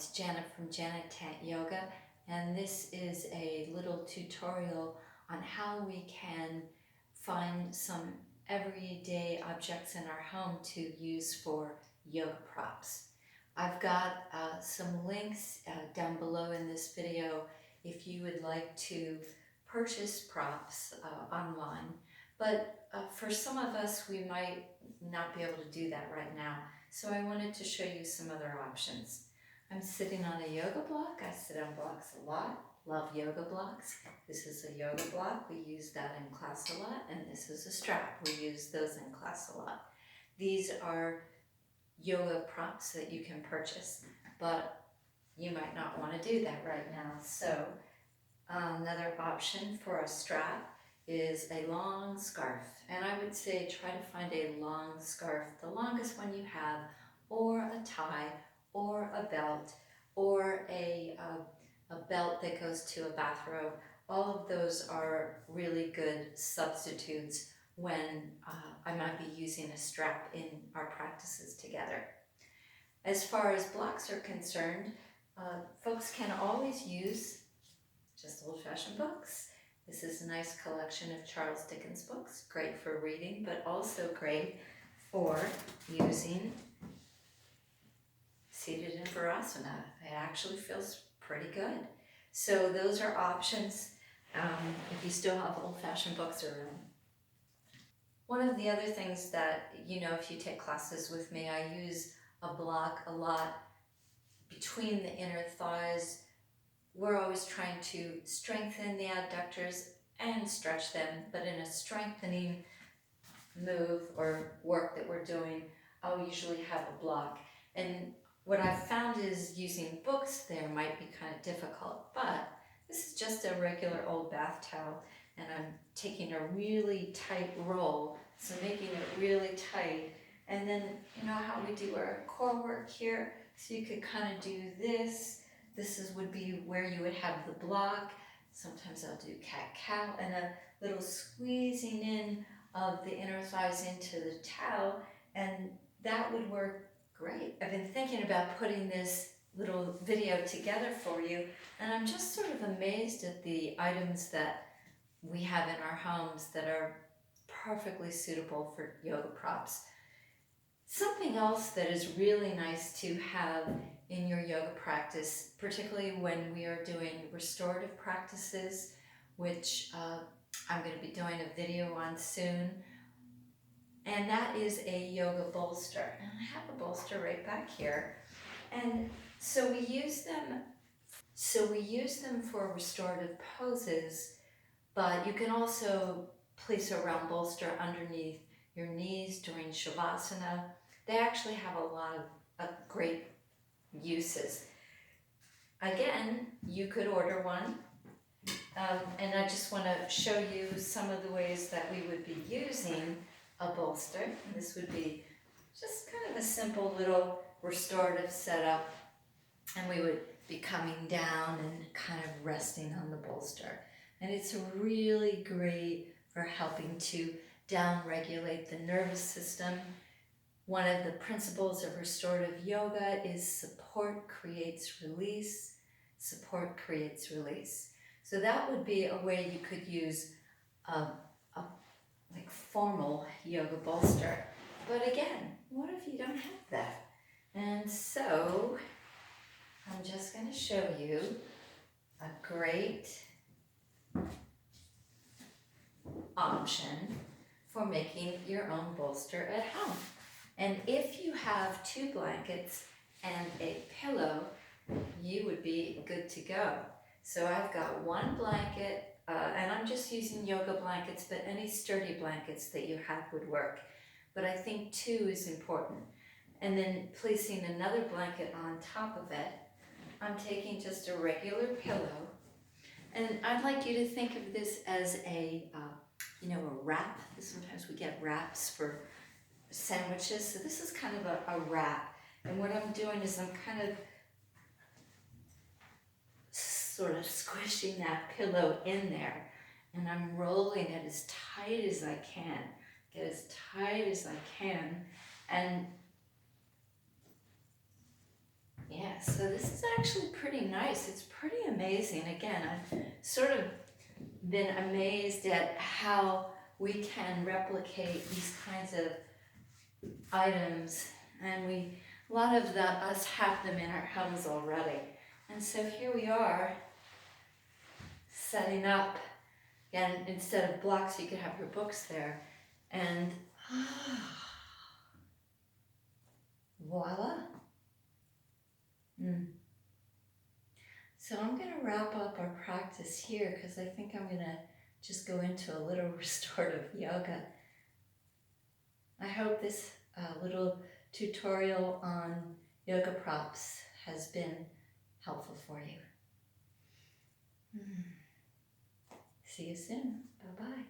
It's Janet from Janet Tat Yoga, and this is a little tutorial on how we can find some everyday objects in our home to use for yoga props. I've got some links down below in this video if you would like to purchase props online, but for some of us we might not be able to do that right now. So I wanted to show you some other options. I'm sitting on a yoga block. I sit on blocks a lot. Love yoga blocks. This is a yoga block. We use that in class a lot. And this is a strap. We use those in class a lot. These are yoga props that you can purchase, but you might not want to do that right now. So another option for a strap is a long scarf, and I would say try to find a long scarf, the longest one you have, or a tie, or a belt, or a belt that goes to a bathrobe. All of those are really good substitutes when I might be using a strap in our practices together. As far as blocks are concerned, folks can always use just old-fashioned books. This is a nice collection of Charles Dickens books, great for reading, but also great for using seated in Virasana. It actually feels pretty good. So those are options if you still have old-fashioned books around. One of the other things that, if you take classes with me, I use a block a lot between the inner thighs. We're always trying to strengthen the adductors and stretch them, but in a strengthening move or work that we're doing, I'll usually have a block. And what I've found is using books there might be kind of difficult, but this is just a regular old bath towel, and I'm taking a really tight roll, so making it really tight. And then, how we do our core work here, so you could kind of do this. This would be where you would have the block. Sometimes I'll do cat-cow and a little squeezing in of the inner thighs into the towel, and that would work great. I've been thinking about putting this little video together for you, and I'm just sort of amazed at the items that we have in our homes that are perfectly suitable for yoga props. Something else that is really nice to have in your yoga practice, particularly when we are doing restorative practices, which I'm going to be doing a video on soon, and that is a yoga bolster. And I have a bolster right back here, and so we use them for restorative poses, but you can also place a round bolster underneath your knees during Shavasana. They actually have a lot of great uses. Again, you could order one, and I just want to show you some of the ways that we would be using a bolster. This would be just kind of a simple little restorative setup, and we would be coming down and kind of resting on the bolster. And it's really great for helping to down-regulate the nervous system. One of the principles of restorative yoga is support creates release. Support creates release. So that would be a way you could use a like formal yoga bolster. But again, what if you don't have that? And so I'm just going to show you a great option for making your own bolster at home. And if you have 2 blankets and a pillow, you would be good to go. So I've got 1 blanket, and I'm just using yoga blankets, but any sturdy blankets that you have would work. But I think 2 is important. And then placing another blanket on top of it, I'm taking just a regular pillow. And I'd like you to think of this as a wrap. Sometimes we get wraps for sandwiches, so this is kind of a wrap. And what I'm doing is I'm kind of sort of squishing that pillow in there, and I'm rolling it as tight as I can. Get as tight as I can, and yeah, Yeah, so this is actually pretty nice. It's pretty amazing. Again, I've sort of been amazed at how we can replicate these kinds of items, and a lot of that us have them in our homes already. And so here we are setting up, again, instead of blocks, you could have your books there, and voila. So I'm going to wrap up our practice here because I think I'm going to just go into a little restorative yoga. I hope this little tutorial on yoga props has been helpful for you. See you soon. Bye-bye.